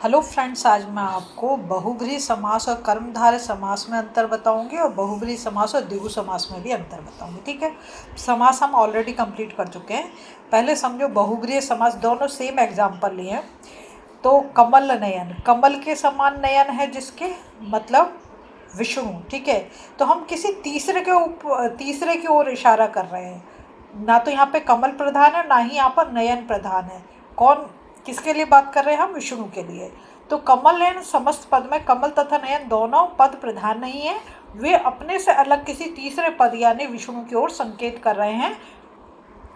Hello friends, आज मैं आपको बहुब्रीहि समास और कर्मधारय समास में अंतर बताऊंगी और बहुब्रीहि समास और द्विगु समास में भी अंतर बताऊंगी। ठीक है, समास हम ऑलरेडी कंप्लीट कर चुके हैं। पहले समझो बहुब्रीहि समास, दोनों सेम एग्जाम्पल लिए हैं। तो कमल नयन, कमल के समान नयन है जिसके मतलब विष्णु। ठीक है, तो हम किसी तीसरे की ओर इशारा कर रहे हैं। ना तो यहाँ पे कमल प्रधान है, ना ही यहाँ पर नयन प्रधान है। कौन, किसके लिए बात कर रहे हैं हम? विष्णु के लिए। तो कमल नयन समस्त पद में कमल तथा नयन दोनों पद प्रधान नहीं है, वे अपने से अलग किसी तीसरे पद यानी विष्णु की ओर संकेत कर रहे हैं,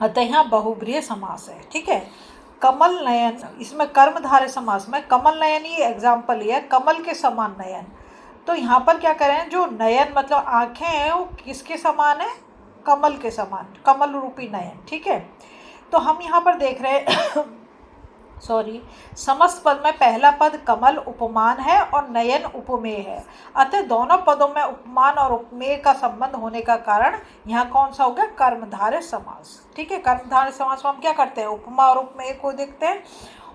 अतः यहाँ बहुब्रीहि समास है। ठीक है, कमल नयन, इसमें कर्मधारय समास में कमल नयन ही एग्जाम्पल है, कमल के समान नयन। तो यहाँ पर क्या करें, जो नयन मतलब आंखें हैं वो किसके समान है? कमल के समान, कमल रूपी नयन। ठीक है, तो हम यहाँ पर देख रहे हैं समस्त पद में पहला पद कमल उपमान है और नयन उपमेय है, अतः दोनों पदों में उपमान और उपमेय का संबंध होने का कारण यहाँ कौन सा हो गया? कर्मधारय समास। ठीक है, कर्मधारय समास में हम क्या करते हैं? उपमा और उपमेय को देखते हैं,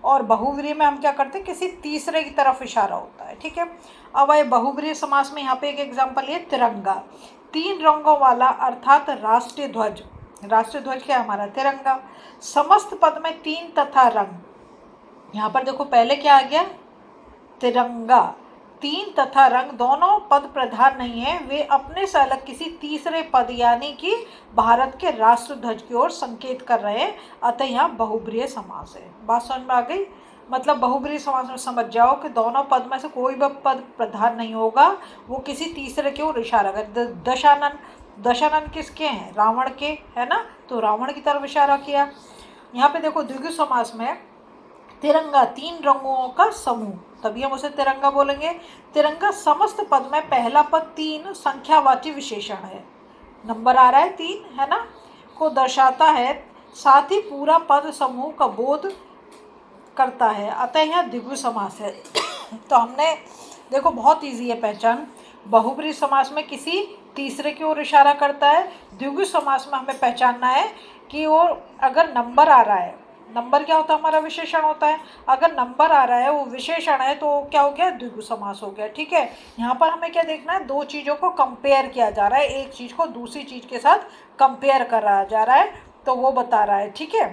और बहुब्रीहि में हम क्या करते हैं? किसी तीसरे की तरफ इशारा होता है। ठीक है, अब आए बहुब्रीहि समास में। यहाँ पे एक एग्जाम्पल है तिरंगा, तीन रंगों वाला अर्थात राष्ट्रीय ध्वज। राष्ट्रीय ध्वज क्या है हमारा? तिरंगा। समस्त पद में तीन तथा रंग, यहाँ पर देखो पहले क्या आ गया? तिरंगा। तीन तथा रंग दोनों पद प्रधान नहीं है, वे अपने से अलग किसी तीसरे पद यानी कि भारत के राष्ट्र ध्वज की ओर संकेत कर रहे हैं, अतः यहाँ बहुब्रीहि समास है। बात समझ में आ गई? मतलब बहुब्रीहि समास में समझ जाओ कि दोनों पद में से कोई भी पद प्रधान नहीं होगा, वो किसी तीसरे की ओर इशारा कर। दशानन, दशानन किसके हैं? रावण के, है ना? तो रावण की तरफ इशारा किया। यहाँ पे देखो द्विगु समास में तिरंगा, तीन रंगों का समूह, तभी हम उसे तिरंगा बोलेंगे। तिरंगा समस्त पद में पहला पद तीन संख्यावाची विशेषण है, नंबर आ रहा है तीन, है ना, को दर्शाता है, साथ ही पूरा पद समूह का बोध करता है, अतः यह द्विगु समास है। तो हमने देखो बहुत इजी है पहचान। बहुब्रीहि समास में किसी तीसरे की ओर इशारा करता है, द्विगु समास में हमें पहचानना है कि वो अगर नंबर आ रहा है, नंबर क्या होता है? हमारा विशेषण होता है। अगर नंबर आ रहा है वो विशेषण है तो क्या हो गया? द्विगु समास हो गया। ठीक है, यहाँ पर हमें क्या देखना है? दो चीज़ों को कंपेयर किया जा रहा है, एक चीज़ को दूसरी चीज़ के साथ कंपेयर करा जा रहा है, तो वो बता रहा है। ठीक है,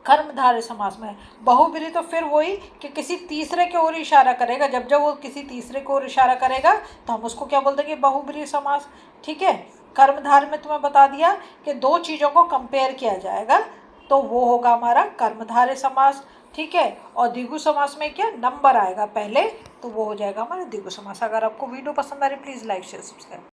कर्मधारय समास में बहुब्रीहि तो फिर वही कि किसी तीसरे की ओर इशारा करेगा, जब जब वो किसी तीसरे की ओर इशारा करेगा तो हम उसको क्या बोल देंगे? बहुब्रीहि समास। ठीक है, कर्मधारय में तुम्हें बता दिया कि दो चीज़ों को कंपेयर किया जाएगा, तो वो होगा हमारा कर्मधारय समास। ठीक है, और द्विगु समास में क्या? नंबर आएगा पहले, तो वो हो जाएगा हमारा द्विगु समास। अगर आपको वीडियो पसंद आ रही प्लीज़ लाइक शेयर सब्सक्राइब।